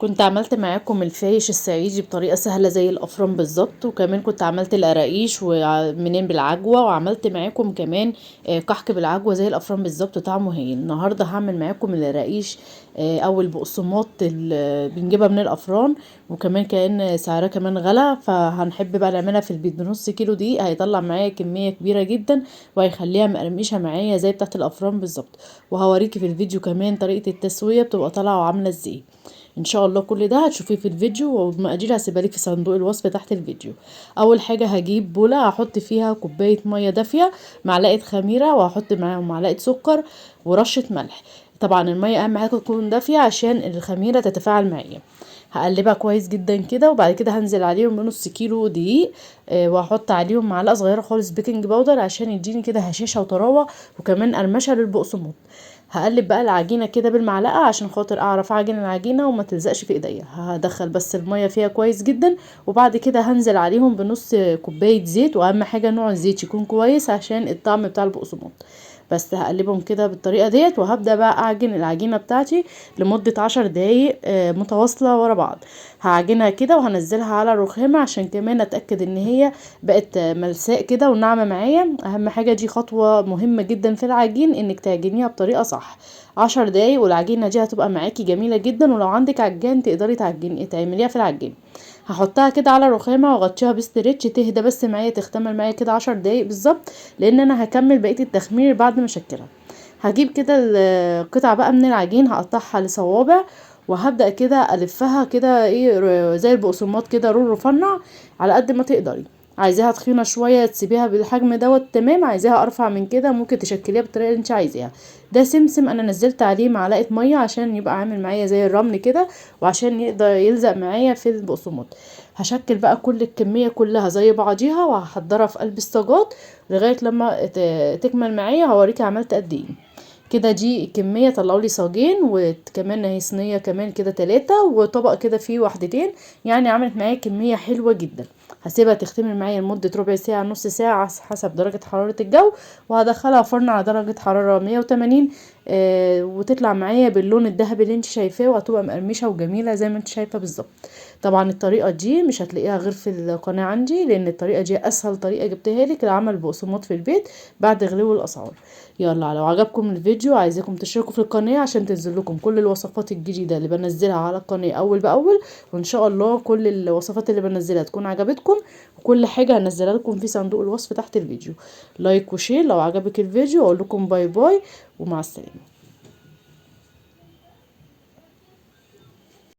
كنت عملت معاكم الفايش الصعيدي بطريقة سهلة زي الأفران بالظبط، وكمان كنت عملت القراقيش ومنين بالعجوة، وعملت معاكم كمان كحك بالعجوة زي الأفران بالظبط طعمه هايل. النهاردة هعمل معاكم القراقيش أو البقسماط اللي بنجيبها من الأفران، وكمان كان سعرها كمان غلا، فهنحب بقى نعملها في البيت بنص كيلو دقيق. هيطلع معايا كمية كبيرة جدا وهيخليها مقرمشة معايا زي بتاعة الأفران بالظبط. وهوريكي في الفيديو كمان طريقة التسوية بتبقى طالعة وعاملة ازاي. ان شاء الله كل ده هتشوفيه في الفيديو، والمقادير هسيبها لك في صندوق الوصف تحت الفيديو. اول حاجه هجيب بوله هحط فيها كوبايه ميه دافيه، معلقه خميره، وهحط معاهم معلقه سكر ورشه ملح. طبعا الميه اهم حاجه تكون دافيه عشان الخميره تتفاعل معايا. هقلبها كويس جدا كده، وبعد كده هنزل عليهم بنص كيلو دقيق. وهحط عليهم معلقه صغيره خالص بيكنج باودر عشان يديني كده هشاشه وطراوه، وكمان قرمشه للبقسماط. هقلب بقى العجينه كده بالمعلقه عشان خاطر اعرف اعجن العجينه وما تلزقش في ايديا. هدخل بس الميه فيها كويس جدا، وبعد كده هنزل عليهم بنص كوبايه زيت، واهم حاجه نوع الزيت يكون كويس عشان الطعم بتاع البقسماط. بس هقلبهم كده بالطريقه ديت، وهبدا بقى اعجن العجينه بتاعتي لمده 10 دقايق متواصله ورا بعض. هعجنها كده وهنزلها على الرخامه عشان كمان اتاكد ان هي بقت ملساء كده وناعمه معايا. اهم حاجه دي خطوه مهمه جدا في العجين، انك تعجنيها بطريقه صح. 10 دقايق والعجينه دي هتبقى معاكي جميله جدا، ولو عندك عجان تقدري تعمليها في العجين. هحطها كده على رخامه واغطيها بستريتش تهدى بس معايا، تختمر معايا كده 10 دقايق بالظبط، لان انا هكمل بقيه التخمير بعد ما اشكلها. هجيب كده القطع بقى من العجين هقطعها لصوابع، وهبدأ كده ألفها كده ايه زي البقسماط كده رول رفنع على قد ما تقدري. عايزاها تخينه شويه تسيبيها بالحجم دوت تمام، عايزاها ارفع من كده ممكن تشكليها بالطريقه اللي انت عايزاها. ده سمسم انا نزلت عليه معلقه ميه عشان يبقى عامل معايا زي الرمل كده، وعشان يقدر يلزق معايا في البقسماط. هشكل بقى كل الكميه كلها زي بعضيها وهحضرها في قلب الصاجات لغايه لما تكمل معايا. هوريكي عملت قد ايه. كده دي كمية طلعوا لي صاجين، وكمان اهي صينية كمان كده 3، وطبق كده فيه واحدتين. يعني عملت معايا كمية حلوة جدا. هسيبها تختمر معايا لمدة ربع ساعة نص ساعة حسب درجة حرارة الجو، وهدخلها فرن على درجة حرارة 180. وتطلع معايا باللون الذهبي اللي انت شايفاه، وهتبقى مقرمشة وجميلة زي ما انت شايفة بالظبط. طبعا الطريقة دي مش هتلاقيها غير في القناة عندي، لان الطريقة دي اسهل طريقة جبتها لك لعمل بقسماط في البيت بعد غلو الاسعار. يلا لو عجبكم الفيديو عايزاكم تشتركوا في القناة عشان تنزل لكم كل الوصفات الجديدة اللي بنزلها على القناة اول باول. وان شاء الله كل الوصفات اللي بنزلها تكون عجبتكم، وكل حاجة هنزلها لكم في صندوق الوصف تحت الفيديو. لايك وشير لو عجبك الفيديو، اقول لكم باي باي ومع السلامة.